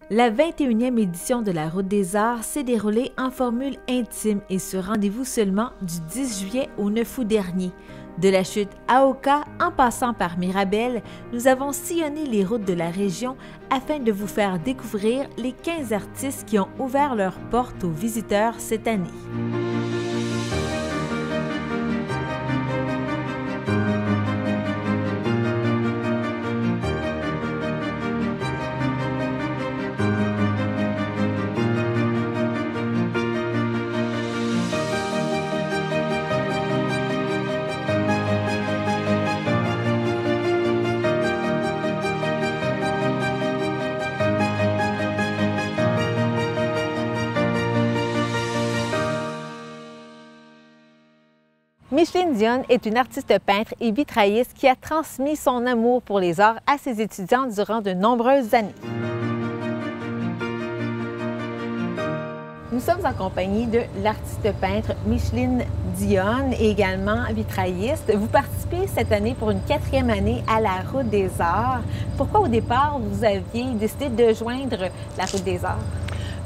La 21e édition de la Route des Arts s'est déroulée en formule intime et sur rendez-vous seulement du 10 juillet au 9 août dernier. De la chute à Oka, en passant par Mirabel, nous avons sillonné les routes de la région afin de vous faire découvrir les 15 artistes qui ont ouvert leurs portes aux visiteurs cette année. Micheline Dionne est une artiste peintre et vitrailliste qui a transmis son amour pour les arts à ses étudiants durant de nombreuses années. Nous sommes en compagnie de l'artiste peintre Micheline Dionne et également vitrailliste. Vous participez cette année pour une 4e année à la Route des Arts. Pourquoi au départ vous aviez décidé de joindre la Route des Arts?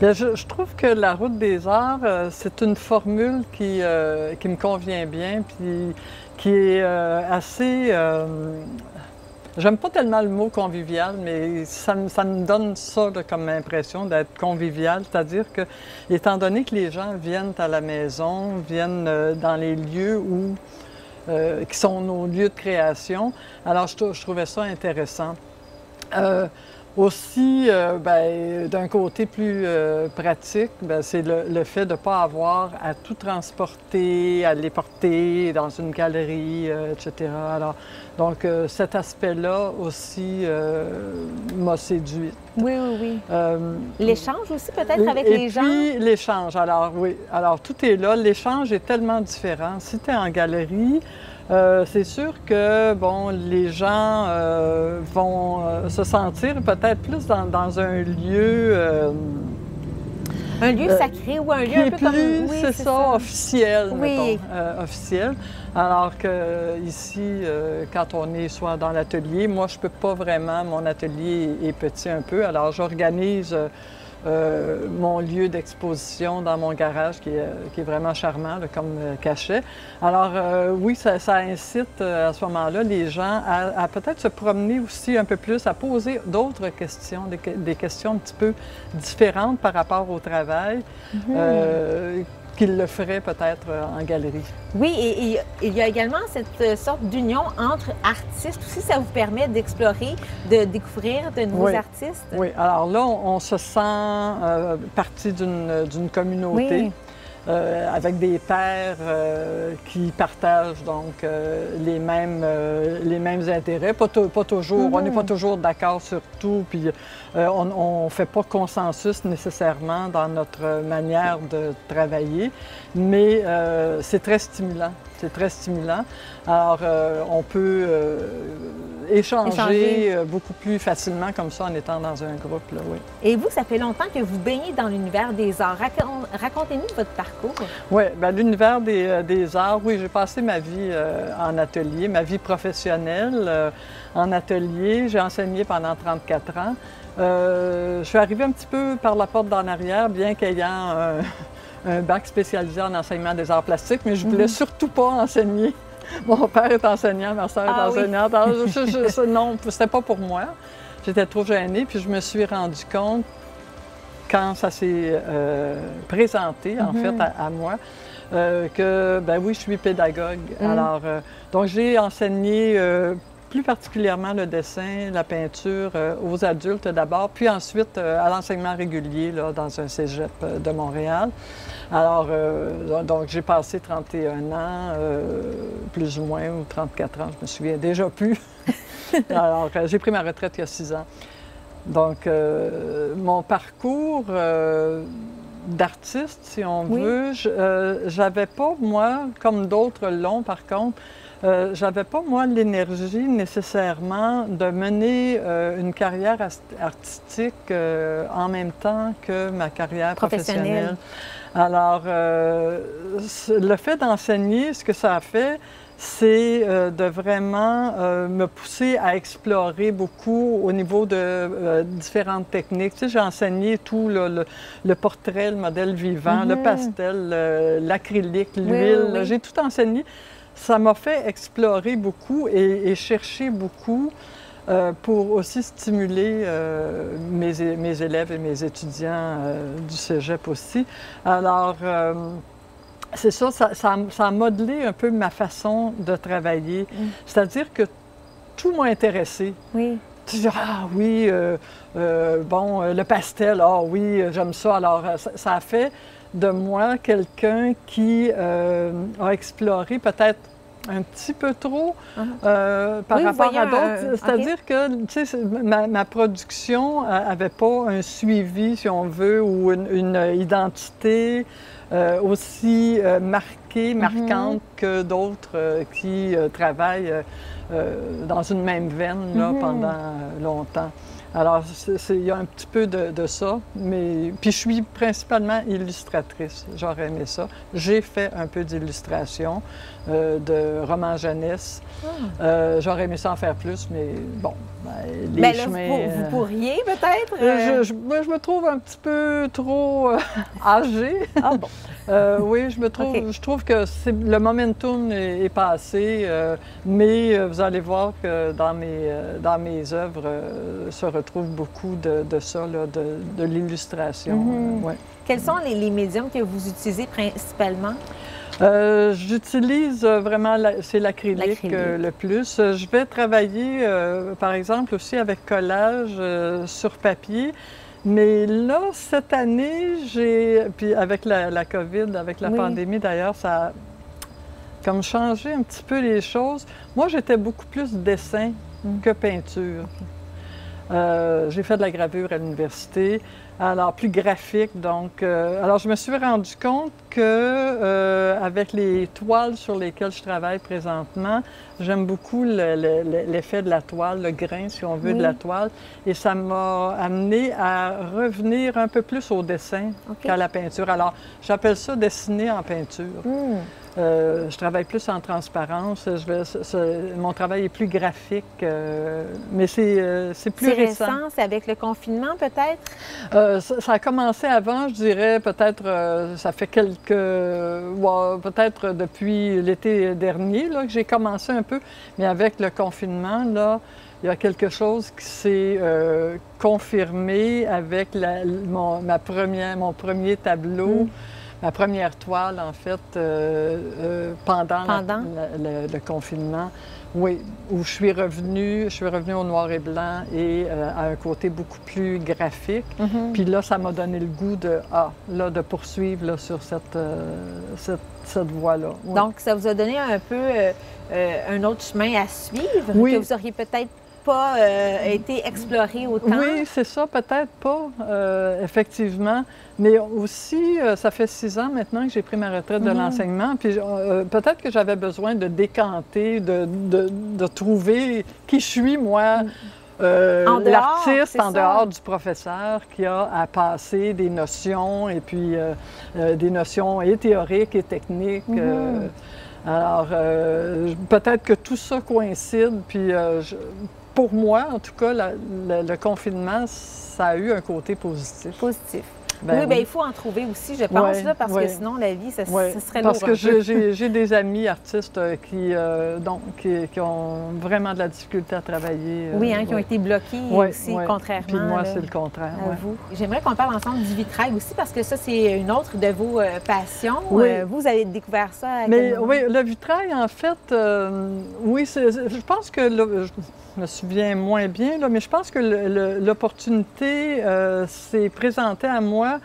Bien, je trouve que la Route des Arts, c'est une formule qui me convient bien, puis qui est assez... J'aime pas tellement le mot convivial, mais ça me donne ça là, comme impression d'être convivial, c'est-à-dire que, étant donné que les gens viennent à la maison, viennent dans les lieux qui sont nos lieux de création, alors je trouvais ça intéressant. Aussi, d'un côté plus pratique, c'est le fait de ne pas avoir à tout transporter, à les porter dans une galerie, etc. Alors, donc, cet aspect-là aussi m'a séduite. Oui, oui, oui. L'échange aussi peut-être avec les gens? Et puis, l'échange, alors oui. Alors, tout est là. L'échange est tellement différent. Si tu es en galerie, c'est sûr que, bon, les gens vont se sentir peut-être plus dans un lieu... un lieu sacré ou un lieu un peu comme... Oui, c'est ça, officiel, oui. mettons, officiel. Alors que ici, quand on est soit dans l'atelier, moi, je peux pas vraiment, mon atelier est petit un peu, alors j'organise... mon lieu d'exposition dans mon garage qui est vraiment charmant là, comme cachet. Alors oui, ça incite à ce moment-là les gens à peut-être se promener aussi un peu plus, à poser d'autres questions, des questions un petit peu différentes par rapport au travail. Qu'ils le feraient peut-être en galerie. Oui, et il y a également cette sorte d'union entre artistes aussi. Ça vous permet d'explorer, de découvrir de nouveaux artistes? Oui, alors là, on se sent partie d'une communauté. Oui. Avec des pairs qui partagent donc les mêmes intérêts, pas toujours, on n'est pas toujours d'accord sur tout, puis on ne fait pas consensus nécessairement dans notre manière de travailler, mais c'est très stimulant. C'est très stimulant. Alors, on peut échanger beaucoup plus facilement comme ça en étant dans un groupe, là, oui. Et vous, ça fait longtemps que vous baignez dans l'univers des arts. Racontez-nous votre parcours. Oui, bien, l'univers des arts, oui, j'ai passé ma vie en atelier, ma vie professionnelle en atelier. J'ai enseigné pendant 34 ans. Je suis arrivée un petit peu par la porte d'en arrière, bien qu'ayant un bac spécialisé en enseignement des arts plastiques, mais je ne voulais surtout pas enseigner. Mon père est enseignant, ma soeur est enseignante. Alors, non, c'était pas pour moi. J'étais trop gênée, puis je me suis rendu compte, quand ça s'est présenté, en fait, à moi, que, ben oui, je suis pédagogue. Alors, donc j'ai enseigné plus particulièrement le dessin, la peinture aux adultes d'abord, puis ensuite à l'enseignement régulier là, dans un cégep de Montréal. Alors, donc j'ai passé 31 ans, plus ou moins, ou 34 ans, je me souviens déjà plus. Alors, j'ai pris ma retraite il y a 6 ans. Donc, mon parcours d'artiste, si on veut, j'avais pas, moi, comme d'autres l'ont par contre, j'avais pas, moi, l'énergie nécessairement de mener une carrière artistique en même temps que ma carrière professionnelle. Alors, le fait d'enseigner, ce que ça a fait, c'est de vraiment me pousser à explorer beaucoup au niveau de différentes techniques. Tu sais, j'ai enseigné tout le portrait, le modèle vivant, le pastel, l'acrylique, l'huile. J'ai tout enseigné. Ça m'a fait explorer beaucoup et chercher beaucoup pour aussi stimuler mes élèves et mes étudiants du cégep aussi. Alors, c'est ça, ça a modelé un peu ma façon de travailler. C'est-à-dire que tout m'a intéressé. Oui. Tu dis, ah oui, bon, le pastel, ah oui, j'aime ça. Alors, ça a fait de moi quelqu'un qui a exploré peut-être un petit peu trop par rapport à d'autres. C'est-à-dire que, tu sais, ma production n'avait pas un suivi, si on veut, ou une identité aussi marquante que d'autres qui travaillent dans une même veine là, pendant longtemps. Alors, il y a un petit peu de ça, mais... Puis je suis principalement illustratrice, j'aurais aimé ça. J'ai fait un peu d'illustration, de romans jeunesse. J'aurais aimé ça en faire plus, mais bon, les chemins... Vous pourriez peut-être? Je me trouve un petit peu trop âgée. Ah bon? Oui, je trouve que le momentum est passé, mais vous allez voir que dans mes œuvres se retrouve beaucoup de ça, là, de l'illustration. Ouais. Quels sont les médiums que vous utilisez principalement? J'utilise vraiment, c'est l'acrylique le plus. Je vais travailler, par exemple, aussi avec collage sur papier. Mais là, cette année, puis avec la COVID, avec la pandémie d'ailleurs, ça a comme changé un petit peu les choses. Moi, j'étais beaucoup plus dessin que peinture. J'ai fait de la gravure à l'université, alors plus graphique. Donc, alors je me suis rendu compte que avec les toiles sur lesquelles je travaille présentement, j'aime beaucoup l'effet de la toile, le grain, si on veut, de la toile. Et ça m'a amené à revenir un peu plus au dessin qu'à la peinture. Alors, j'appelle ça dessiner en peinture. Je travaille plus en transparence. Mon travail est plus graphique, mais c'est plus récent. C'est récent, c'est avec le confinement peut-être? Ça a commencé avant, je dirais, peut-être, ça fait peut-être depuis l'été dernier là, que j'ai commencé un peu, mais avec le confinement, là, il y a quelque chose qui s'est confirmé avec mon premier tableau. Ma première toile, en fait, pendant le confinement, oui, où je suis revenue au noir et blanc et à un côté beaucoup plus graphique. Puis là, ça m'a donné le goût de poursuivre là, sur cette voie-là. Oui. Donc, ça vous a donné un peu un autre chemin à suivre, que vous auriez peut-être pas été exploré autant? Oui, c'est ça, peut-être pas, effectivement. Mais aussi, ça fait 6 ans maintenant que j'ai pris ma retraite de l'enseignement, puis peut-être que j'avais besoin de décanter, de trouver qui je suis, moi, l'artiste en dehors du professeur qui a à passer des notions, et puis des notions et théoriques et techniques. Alors, peut-être que tout ça coïncide, puis pour moi, en tout cas, le confinement, ça a eu un côté positif. Positif. Oui, bien, il faut en trouver aussi, je pense, là, parce que sinon, la vie, ça serait lourd. Parce que j'ai des amis artistes qui ont vraiment de la difficulté à travailler. Oui, qui ont été bloqués aussi, contrairement Puis moi, c'est le contraire. À vous. J'aimerais qu'on parle ensemble du vitrail aussi, parce que ça, c'est une autre de vos passions. Vous avez découvert ça à quel moment? Oui, le vitrail, en fait, je pense que... je me souviens moins bien, là, mais je pense que l'opportunité s'est présentée à moi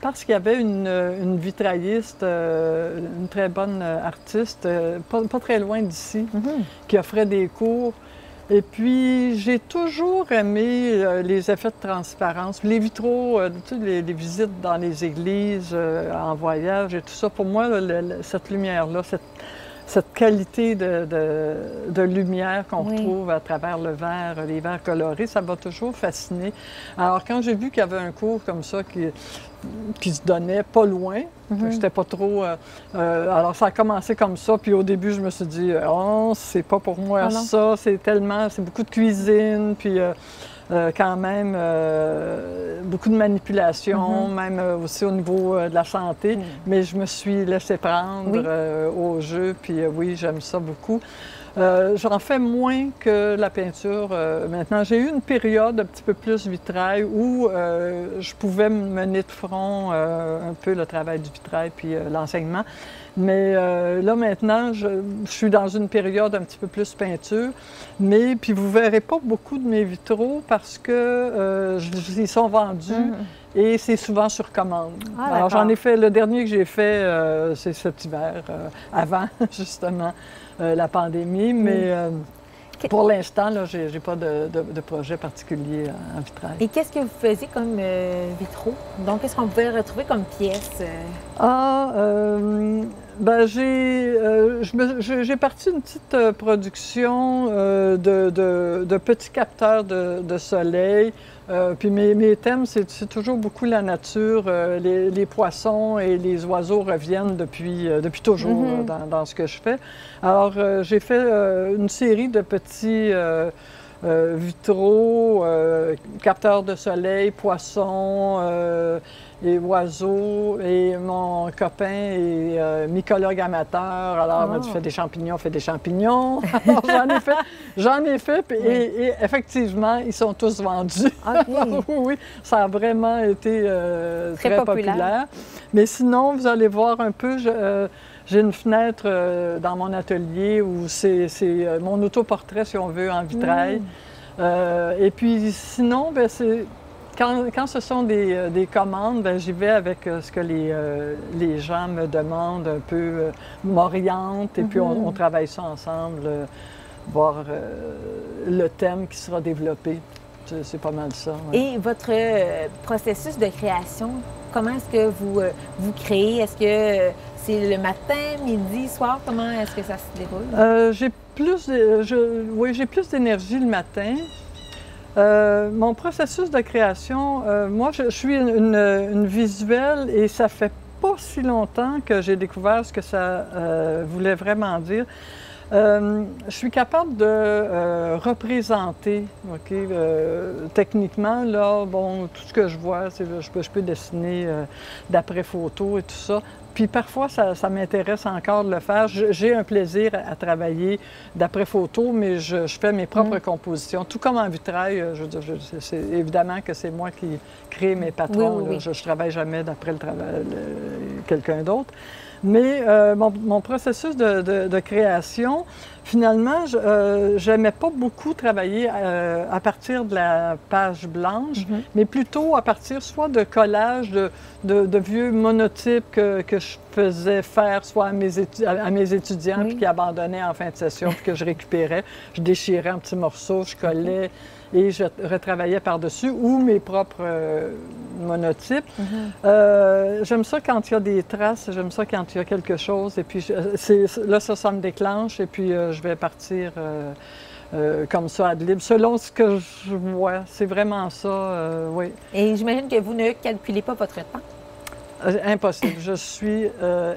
parce qu'il y avait une vitrailliste, une très bonne artiste, pas très loin d'ici, qui offrait des cours. Et puis, j'ai toujours aimé les effets de transparence, les vitraux, tu sais, les visites dans les églises, en voyage et tout ça. Pour moi, cette lumière-là, cette qualité de lumière qu'on retrouve à travers le verre, les verres colorés, ça m'a toujours fasciné. Alors, quand j'ai vu qu'il y avait un cours comme ça qui se donnait pas loin, j'étais pas trop... alors, ça a commencé comme ça, puis au début, je me suis dit, oh, c'est pas pour moi ça, c'est beaucoup de cuisine, puis... quand même, beaucoup de manipulation, même aussi au niveau de la santé. Mais je me suis laissée prendre au jeu, puis oui, j'aime ça beaucoup. J'en fais moins que la peinture maintenant. J'ai eu une période un petit peu plus vitrail où je pouvais mener de front un peu le travail du vitrail puis l'enseignement. Mais là, maintenant, je suis dans une période un petit peu plus peinture. Mais puis vous ne verrez pas beaucoup de mes vitraux parce que ils sont vendus et c'est souvent sur commande. Alors, j'en ai fait, le dernier que j'ai fait, c'est cet hiver, avant, justement, la pandémie. Mais pour l'instant, je n'ai pas de projet particulier en vitrail. Et qu'est-ce que vous faisiez comme vitraux? Donc, qu'est-ce qu'on pouvait retrouver comme pièces? Ben, j'ai parti une petite production de petits capteurs de soleil. Puis mes thèmes, c'est toujours beaucoup la nature. Les poissons et les oiseaux reviennent depuis toujours dans ce que je fais. Alors, j'ai fait une série de petits vitraux, capteurs de soleil, poissons, et oiseaux, et mon copain est mycologue amateur, alors il m'a dit « fais des champignons, fais des champignons ». Alors j'en ai fait, et effectivement, ils sont tous vendus. Oui, ça a vraiment été très populaire. Mais sinon, vous allez voir un peu, j'ai une fenêtre dans mon atelier où c'est mon autoportrait, si on veut, en vitrail. Et puis sinon, ben, quand ce sont des commandes, ben, j'y vais avec ce que les gens me demandent, un peu m'orientent, et puis on travaille ça ensemble, voir le thème qui sera développé. C'est pas mal ça. Ouais. Et votre processus de création, comment est-ce que vous créez? Est-ce que c'est le matin, midi, soir? Comment est-ce que ça se déroule? J'ai plus d'énergie le matin. Mon processus de création, moi, je suis une visuelle et ça fait pas si longtemps que j'ai découvert ce que ça voulait vraiment dire. Je suis capable de représenter, techniquement, là, bon, tout ce que je vois, je peux dessiner d'après photo et tout ça. Puis parfois, ça m'intéresse encore de le faire. J'ai un plaisir à travailler d'après photo, mais je fais mes propres compositions. Tout comme en vitrail, je veux dire, c'est évidemment que c'est moi qui crée mes patrons. Je ne travaille jamais d'après le travail quelqu'un d'autre. Mais mon processus de création, finalement, j'aimais pas beaucoup travailler à partir de la page blanche, mais plutôt à partir soit de collages de vieux monotypes que je faisais faire soit à mes étudiants, puis qui abandonnaient en fin de session, puis que je récupérais. Je déchirais un petit morceau, je collais et je retravaillais par-dessus, ou mes propres monotypes. J'aime ça quand il y a des traces, j'aime ça quand il y a quelque chose, et puis là, ça me déclenche, et puis je vais partir comme ça, ad lib, selon ce que je vois. C'est vraiment ça, oui. Et j'imagine que vous ne calculez pas votre temps? Impossible. Je suis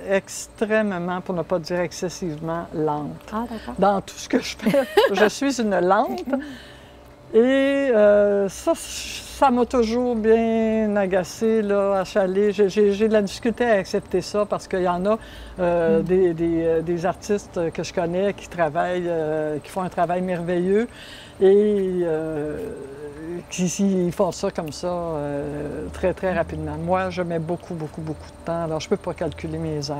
extrêmement, pour ne pas dire excessivement, lente. Dans tout ce que je fais. Je suis une lente. Et ça m'a toujours bien agacée, là, achalée. J'ai de la difficulté à accepter ça parce qu'il y en a des artistes que je connais qui travaillent, qui font un travail merveilleux et qui font ça comme ça très, très rapidement. Moi, je mets beaucoup de temps, alors je ne peux pas calculer mes heures.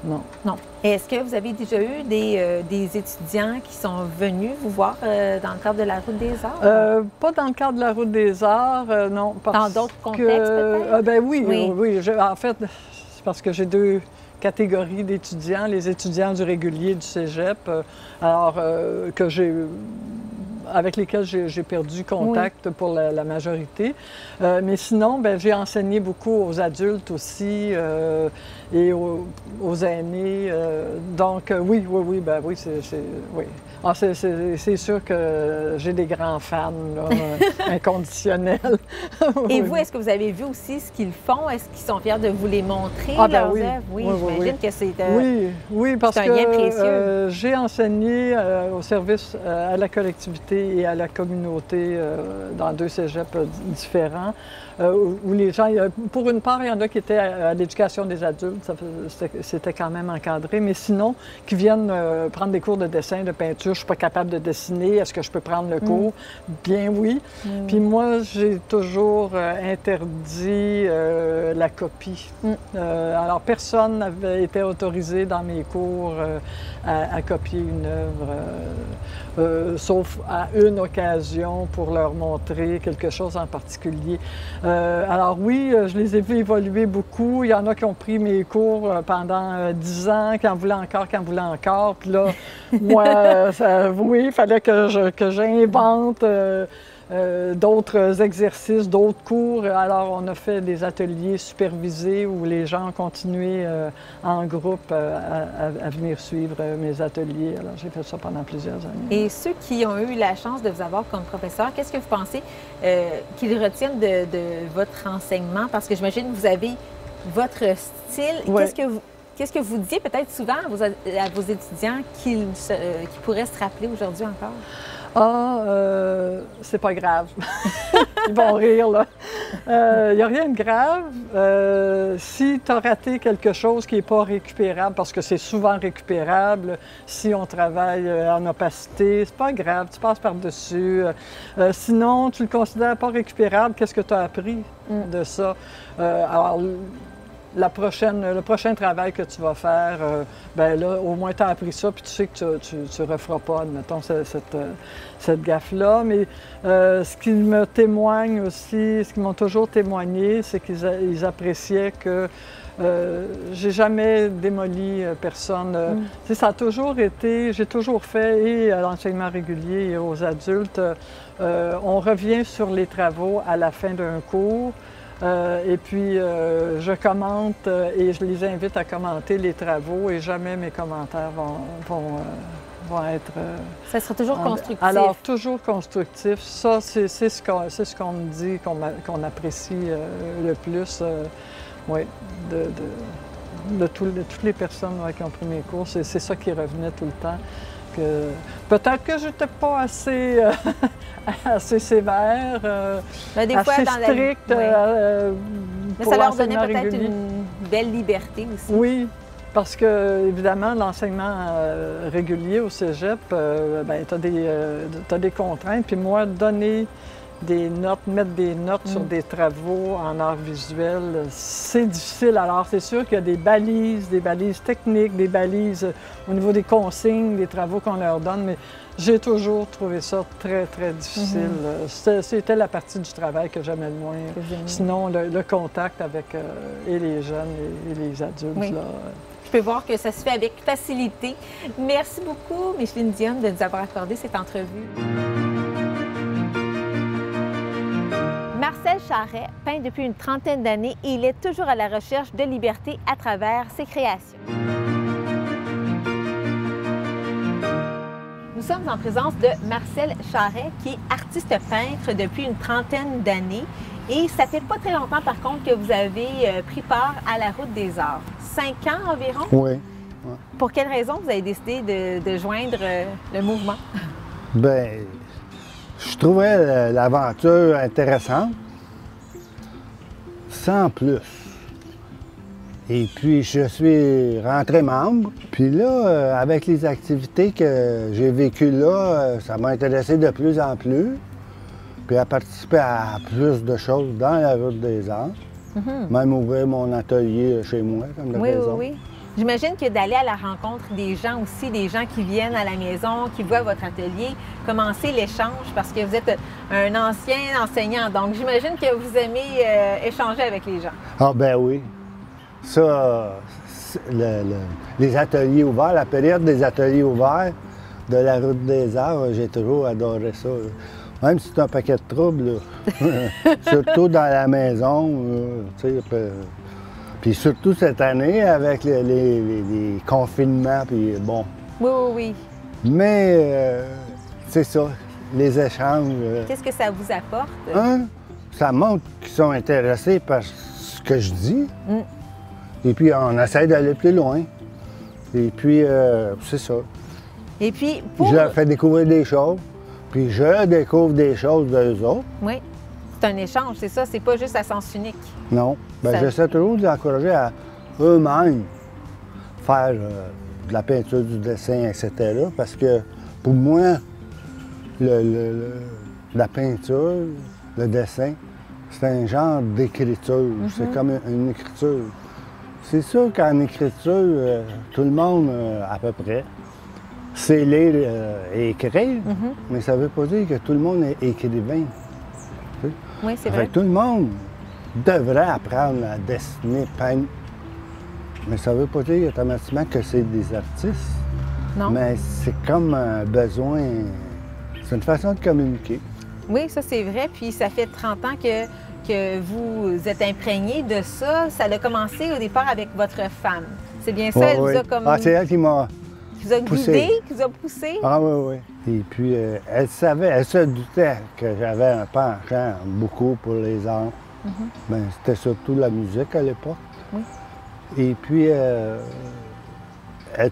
Non. Non. Est-ce que vous avez déjà eu des étudiants qui sont venus vous voir dans le cadre de la Route des Arts? Pas dans le cadre de la Route des Arts, non. Dans d'autres contextes, peut-être? Ben oui. En fait, c'est parce que j'ai deux catégories d'étudiants. Les étudiants du régulier du cégep, alors que j'ai avec lesquels j'ai perdu contact pour la majorité. Mais sinon, ben, j'ai enseigné beaucoup aux adultes aussi et aux aînés. Donc oui, ben oui, oui. Ah, c'est sûr que j'ai des grands fans là, inconditionnels. Et vous, est-ce que vous avez vu aussi ce qu'ils font? Est-ce qu'ils sont fiers de vous les montrer, ah, ben leurs oui. œuvres? Oui, Oui, j'imagine que c'est oui, parce un lien que précieux. j'ai enseigné au service à la collectivité et à la communauté dans 2 cégeps différents, où les gens, pour une part, il y en a qui étaient à l'éducation des adultes, c'était quand même encadré, mais sinon, qui viennent prendre des cours de dessin, de peinture. Je ne suis pas capable de dessiner, est-ce que je peux prendre le cours? Bien oui. Puis moi, j'ai toujours interdit la copie. Alors, personne n'avait été autorisé dans mes cours à copier une œuvre, sauf à une occasion pour leur montrer quelque chose en particulier. Alors oui, je les ai vus évoluer beaucoup. Il y en a qui ont pris mes cours pendant 10 ans, qui en voulaient encore. Puis là, moi, oui, il fallait que j'invente d'autres exercices, d'autres cours. Alors, on a fait des ateliers supervisés où les gens ont continué en groupe à venir suivre mes ateliers. Alors, j'ai fait ça pendant plusieurs années. Et ceux qui ont eu la chance de vous avoir comme professeur, qu'est-ce que vous pensez qu'ils retiennent de votre enseignement? Parce que j'imagine que vous avez votre style. Ouais. Qu'est-ce que vous disiez peut-être souvent à vos étudiants qui pourraient se rappeler aujourd'hui encore? C'est pas grave. Ils vont rire, là. Il n'y a rien de grave. Si tu as raté quelque chose qui n'est pas récupérable, parce que c'est souvent récupérable, si on travaille en opacité, c'est pas grave, tu passes par-dessus. Sinon, tu le considères pas récupérable, qu'est-ce que tu as appris de ça? Alors, le prochain travail que tu vas faire, ben là, au moins tu as appris ça, puis tu sais que tu ne referas pas, admettons, cette gaffe-là. Mais ce qu'ils me témoignent aussi, ce qu'ils m'ont toujours témoigné, c'est qu'ils appréciaient que j'ai jamais démoli personne. Ça a toujours été, j'ai toujours fait, et à l'enseignement régulier et aux adultes, on revient sur les travaux à la fin d'un cours. Et puis, je commente et je les invite à commenter les travaux et jamais mes commentaires vont être... Ça sera toujours constructif. Alors, toujours constructif. Ça, c'est ce qu'on me dit, qu'on apprécie le plus, oui, de toutes les personnes qui ont pris mes cours. C'est ça qui revenait tout le temps. Peut-être que je n'étais pas assez, assez sévère, des assez fois, stricte mais ça leur donnait peut-être une belle liberté aussi. Oui, parce que, évidemment, l'enseignement régulier au cégep, tu as des contraintes. Puis moi, donner des notes, mettre des notes sur des travaux en art visuel, c'est difficile. Alors, c'est sûr qu'il y a des balises techniques, des balises au niveau des consignes, des travaux qu'on leur donne, mais j'ai toujours trouvé ça très, très difficile. C'était la partie du travail que j'aimais le moins. Sinon, le contact avec et les jeunes et les adultes, oui. Là, je peux voir que ça se fait avec facilité. Merci beaucoup, Micheline Dionne, de nous avoir accordé cette entrevue. Marcel Charret peint depuis une trentaine d'années et il est toujours à la recherche de liberté à travers ses créations. Nous sommes en présence de Marcel Charret, qui est artiste peintre depuis une trentaine d'années. Et ça fait pas très longtemps, par contre, que vous avez pris part à la Route des Arts. 5 ans environ? Oui. Ouais. Pour quelle raison vous avez décidé de joindre le mouvement? Bien, je trouvais l'aventure intéressante, sans plus. Et puis, je suis rentré membre. Puis là, avec les activités que j'ai vécues là, ça m'a intéressé de plus en plus. Puis à participer à plus de choses dans la Route des Arts. Même ouvrir mon atelier chez moi, comme de raison. Oui. J'imagine que d'aller à la rencontre des gens aussi, des gens qui viennent à la maison, qui voient votre atelier, commencer l'échange, parce que vous êtes un ancien enseignant. Donc, j'imagine que vous aimez échanger avec les gens. Ah ben oui. Ça, les ateliers ouverts, la période des ateliers ouverts, de la route des arts, j'ai toujours adoré ça. Même si c'est un paquet de troubles, là. Surtout dans la maison, tu sais. Puis surtout cette année, avec les confinements, puis bon. Oui, oui, oui. Mais c'est ça, les échanges. Qu'est-ce que ça vous apporte? Ça montre qu'ils sont intéressés par ce que je dis. Et puis, on essaie d'aller plus loin. Et puis, c'est ça. Et puis, pour... Je leur fais découvrir des choses, puis je découvre des choses d'eux autres. Oui. C'est un échange, c'est ça. C'est pas juste à sens unique. Non. Bien, Ça... j'essaie toujours de les encourager à eux-mêmes faire de la peinture, du dessin, etc. Parce que, pour moi, la peinture, le dessin, c'est un genre d'écriture. C'est comme une écriture. C'est sûr qu'en écriture, tout le monde, à peu près, sait lire et écrire, mais ça ne veut pas dire que tout le monde est écrivain. Oui, c'est vrai. Tout le monde devrait apprendre à dessiner, peindre, mais ça ne veut pas dire automatiquement que c'est des artistes. Non. Mais c'est comme un besoin, c'est une façon de communiquer. Oui, ça c'est vrai. Puis ça fait 30 ans que vous êtes imprégné de ça. Ça a commencé au départ avec votre femme. C'est bien ça? Elle vous a comme... Ah, c'est elle qui m'a poussé. Guidé, qui vous a poussé? Ah oui, oui. Et puis, elle savait, elle se doutait que j'avais un penchant beaucoup pour les arts. Bien, c'était surtout la musique à l'époque. Oui. Et puis, elle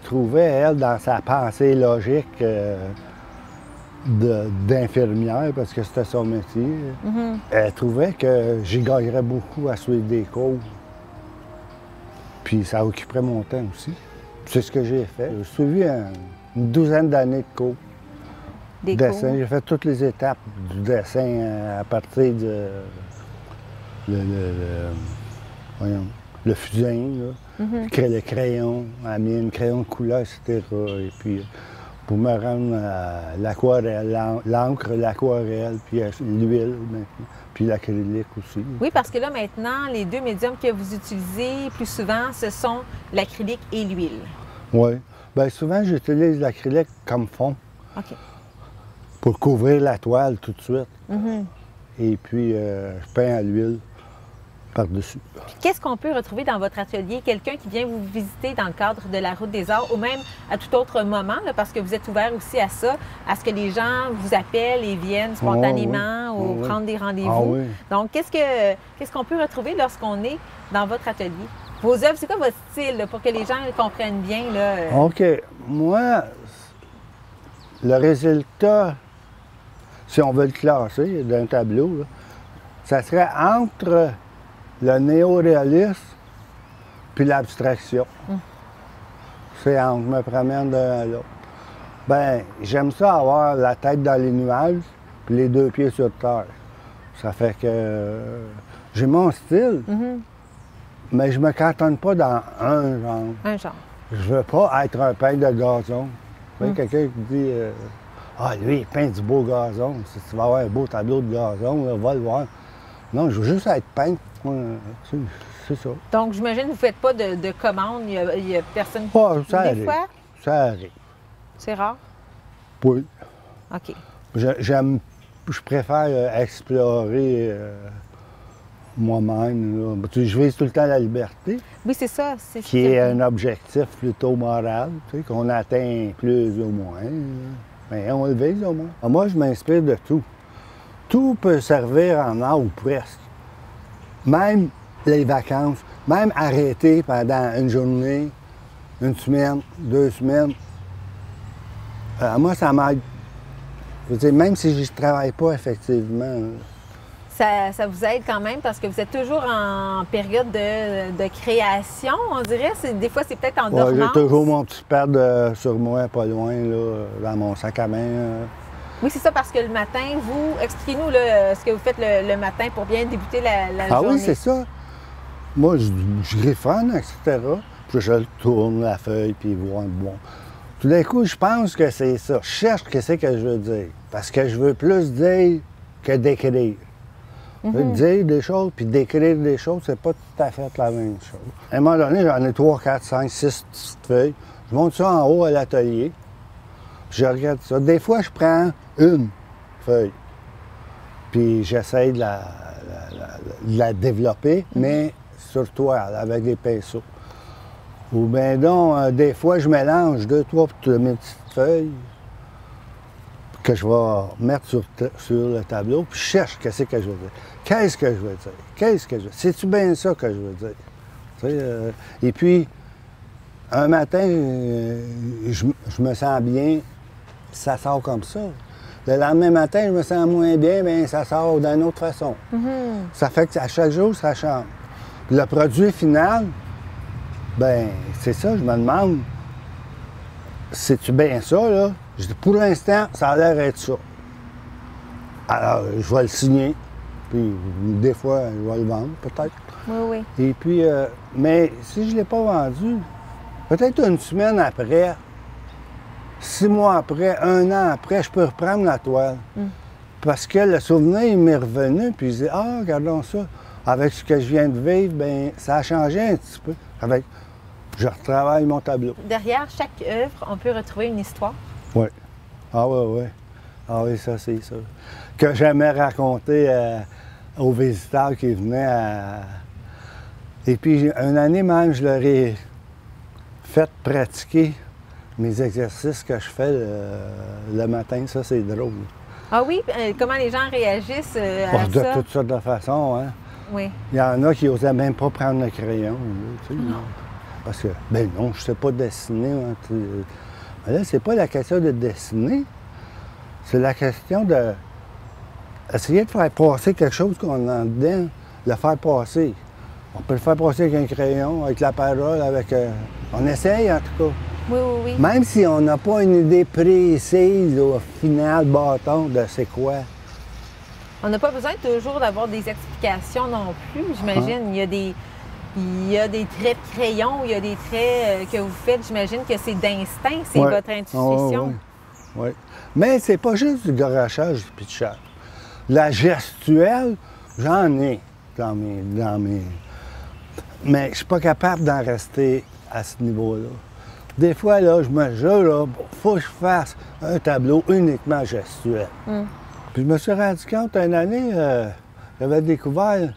trouvait, elle, dans sa pensée logique d'infirmière, parce que c'était son métier, elle trouvait que j'y gagnerais beaucoup à suivre des cours. Puis ça occuperait mon temps aussi. C'est ce que j'ai fait. J'ai suivi une douzaine d'années de cours. Des dessin. cours. J'ai fait toutes les étapes du dessin à partir de le fusain, le crayon, la mine, crayon de couleur, etc. Et puis pour me rendre à l'aquarelle, l'encre, l'aquarelle, puis l'huile, puis l'acrylique aussi. Oui, parce que là, maintenant, les deux médiums que vous utilisez plus souvent, ce sont l'acrylique et l'huile. Oui. Bien, souvent, j'utilise l'acrylique comme fond. OK. Pour couvrir la toile tout de suite. Et puis, je peins à l'huile par-dessus. Qu'est-ce qu'on peut retrouver dans votre atelier? Quelqu'un qui vient vous visiter dans le cadre de la Route des Arts ou même à tout autre moment, là, parce que vous êtes ouvert aussi à ça, à ce que les gens vous appellent et viennent spontanément ou prendre des rendez-vous. Ah, oui. Donc, qu'est-ce qu'on peut retrouver lorsqu'on est dans votre atelier? Vos œuvres, c'est quoi votre style, là, pour que les gens comprennent bien? Là, OK. Moi, le résultat, si on veut le classer d'un tableau, là, ça serait entre le néoréalisme puis l'abstraction. C'est entre, je me promène d'un à l'autre. Bien, j'aime ça avoir la tête dans les nuages puis les deux pieds sur terre. Ça fait que j'ai mon style, mais je me cantonne pas dans un genre. un genre. Je veux pas être un peintre de gazon. Tu sais, quelqu'un qui dit ah, lui, il peint du beau gazon. Si tu vas avoir un beau tableau de gazon, là, va le voir. Non, je veux juste être peintre. C'est ça. Donc, j'imagine que vous ne faites pas de commandes. Il y a personne qui... Ah, ça Des arrive. fois? Ça arrive. C'est rare? Oui. OK. Je préfère explorer moi-même. Là. Je vise tout le temps la liberté, Oui, c'est ça. qui est un objectif plutôt moral, tu sais, qu'on atteint plus ou moins. Mais on le vise au moins. Moi, je m'inspire de tout. Tout peut servir en art ou presque. Même les vacances, même arrêter pendant une journée, une semaine, 2 semaines. Moi, ça m'aide. Je veux dire, même si je ne travaille pas effectivement. Ça vous aide quand même parce que vous êtes toujours en période de création, on dirait. Des fois, c'est peut-être en dormance. J'ai toujours mon petit pad sur moi, pas loin, là, dans mon sac à main. Oui, c'est ça, parce que le matin, expliquez-nous là, ce que vous faites le matin pour bien débuter la journée. Ah oui, c'est ça. Moi, je griffonne, etc. Puis je tourne la feuille, puis voir, bon. Tout d'un coup, je pense que c'est ça. Je cherche ce que je veux dire. Parce que je veux plus dire que d'écrire. Dire des choses puis d'écrire des choses, c'est pas tout à fait la même chose. À un moment donné, j'en ai 3, 4, 5, 6 petites feuilles. Je monte ça en haut à l'atelier. Je regarde ça. Des fois, je prends une feuille, puis j'essaie de la développer, mais sur toile, avec des pinceaux. Ou bien donc, des fois, je mélange 2, 3 mes petites feuilles que je vais mettre sur le tableau, puis je cherche qu'est-ce que je veux dire. Qu'est-ce que je veux dire? Qu'est-ce que je veux dire? C'est-tu bien ça que je veux dire? Tu sais, et puis, un matin, je me sens bien, ça sort comme ça. Le lendemain matin, je me sens moins bien, bien ça sort d'une autre façon. Ça fait qu'à chaque jour, ça change. Puis le produit final, ben c'est ça, je me demande, c'est-tu bien ça, là? Je dis, pour l'instant, ça a l'air d'être ça. Alors, je vais le signer, puis des fois, je vais le vendre, peut-être. Oui, oui. Et puis, mais si je ne l'ai pas vendu, peut-être une semaine après, 6 mois après, 1 an après, je peux reprendre la toile. Parce que le souvenir, il m'est revenu, puis je dis, ah, regardons ça. Avec ce que je viens de vivre, bien, ça a changé un petit peu. Je retravaille mon tableau. Derrière chaque œuvre, on peut retrouver une histoire. Oui. Ah oui, oui. Ah oui, ça, c'est ça. Que j'aimais raconter aux visiteurs qui venaient. Et puis, une année même, je leur ai fait pratiquer mes exercices que je fais le matin. Ça, c'est drôle. Ah oui? Comment les gens réagissent à De ça? toutes sortes de façons, hein. Oui. Il y en a qui n'osaient même pas prendre le crayon. Là, tu sais, parce que, ben non, je ne sais pas dessiner. Hein, mais là, c'est pas la question de dessiner. C'est la question de essayer de faire passer quelque chose qu'on a dedans, le faire passer. On peut le faire passer avec un crayon, avec la parole, avec... on essaye, en tout cas. Oui, oui, oui. Même si on n'a pas une idée précise, au final, bâton, de c'est quoi. On n'a pas besoin toujours d'avoir des explications non plus. J'imagine, il y a des traits de crayon, il y a des traits que vous faites. J'imagine que c'est d'instinct, c'est votre intuition. Oui. Mais c'est pas juste du garochage et du pitchage. La gestuelle, j'en ai dans mes... Mais je suis pas capable d'en rester à ce niveau-là. Des fois, là, je me jure, là, faut que je fasse un tableau uniquement gestuel. Puis je me suis rendu compte, une année, j'avais découvert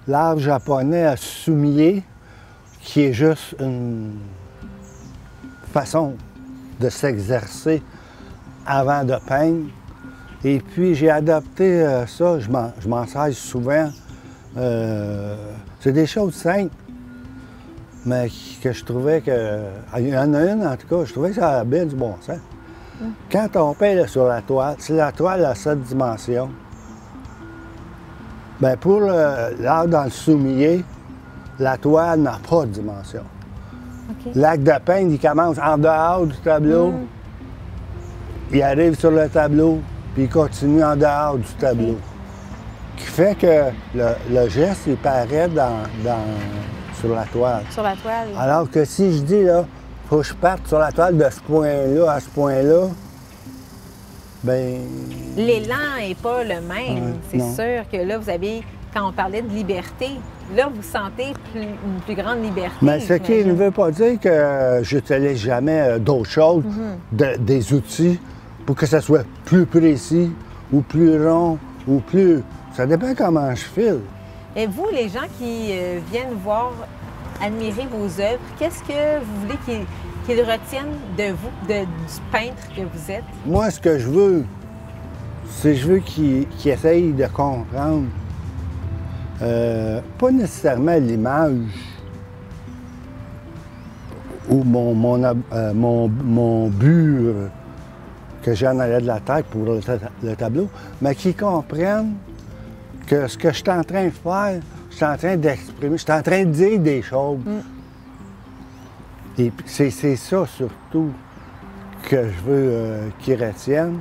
l'art japonais à sumier, qui est juste une façon de s'exercer avant de peindre. Et puis j'ai adopté ça, je m'en sers souvent. C'est des choses simples, mais que je trouvais que... Il y en a une, en tout cas, je trouvais que ça avait bien du bon sens. Quand on peint là, sur la toile, si la toile a 7 dimensions, bien pour l'art dans le soumier, la toile n'a pas de dimension. L'acte de peindre, il commence en dehors du tableau, il arrive sur le tableau, puis il continue en dehors du tableau. Qui fait que le geste, il paraît sur la toile. Sur la toile. Alors que si je dis, là, faut que je parte sur la toile de ce point-là à ce point-là, bien... L'élan n'est pas le même. C'est sûr que là, vous avez, quand on parlait de liberté, là, vous sentez une plus grande liberté. Mais ce qui ne veut pas dire que je n'utilise jamais d'autres choses, des outils, pour que ça soit plus précis, ou plus rond, ou plus... Ça dépend comment je file. Et vous, les gens qui viennent voir, admirer vos œuvres, qu'est-ce que vous voulez qu'ils retiennent de vous, du peintre que vous êtes? Moi, ce que je veux, c'est qu'ils essayent de comprendre, pas nécessairement l'image ou mon but que j'ai en arrière de la tête pour le tableau, mais qu'ils comprennent que ce que je suis en train de faire, je suis en train d'exprimer, je suis en train de dire des choses. Et c'est ça surtout que je veux qu'ils retiennent,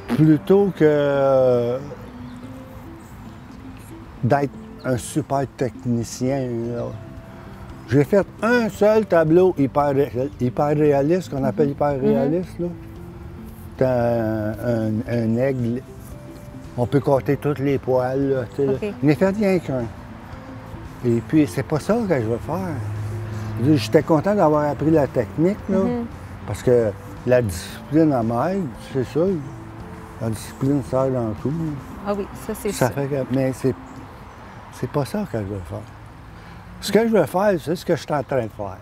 plutôt que d'être un super technicien. J'ai fait un seul tableau hyper réaliste, qu'on appelle hyper réaliste. C'est un aigle. On peut compter tous les poils. Là, Je n'ai fait rien qu'un. Et puis, c'est pas ça que je veux faire. J'étais content d'avoir appris la technique, là, parce qu'il la discipline à m'aide, c'est ça. La discipline sert dans tout. Ah oui, ça c'est ça. Mais c'est pas ça que je veux faire. Ce que je veux faire, c'est ce que je suis en train de faire.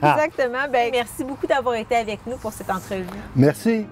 Exactement. Bien, merci beaucoup d'avoir été avec nous pour cette entrevue. Merci.